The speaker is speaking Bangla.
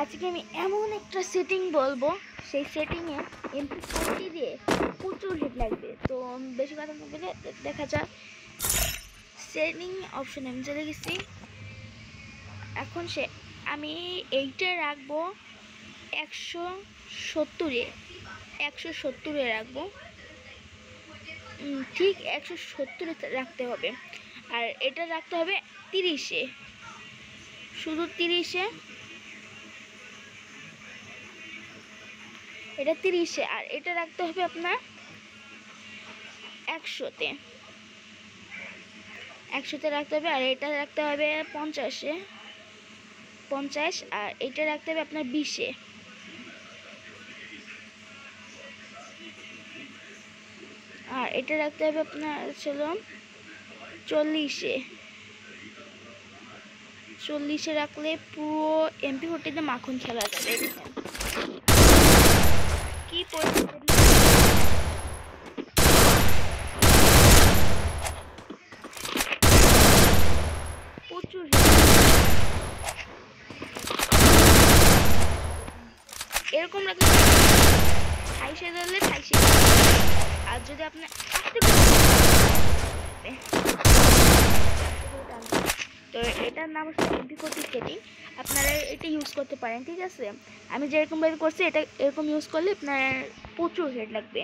আজকে আমি এমন একটা সেটিং বলবো, সেই সেটিংয়ে MP40 দিয়ে প্রচুর হিট লাগবে। তো বেশি কথা না বলে দেখা যাক। সেটিং অপশনে আমি চলে গেছি। এখন আমি এইটা রাখবো 170-এ, 170-এ রাখবো। ঠিক 170-এ রাখতে হবে। আর এটা রাখতে হবে 30-এ, শুধু 30-এ। এটা 30-এ। আর এটা রাখতে হবে আপনার 100-তে, 100-তে রাখতে হবে। আর এটা রাখতে হবে 50-এ, 50। আর এটা রাখতে হবে আপনার 20-এ। আর এটা রাখতে হবে আপনার চলো 40-এ, 40-এ রাখলে পুরো MP40 তে মাখন খেলা যাবে। কি প্রচুর এরকম রাখলে 28-এ ধরলে 28-এ। আর যদি আপনি তো এটার নাম হচ্ছে MP40 সেটিং। আপনারা এটা ইউজ করতে পারেন, ঠিক আছে। আমি যেরকম ভাবে করছি এটা এরকম ইউজ করলে আপনার প্রচুর হেড লাগবে।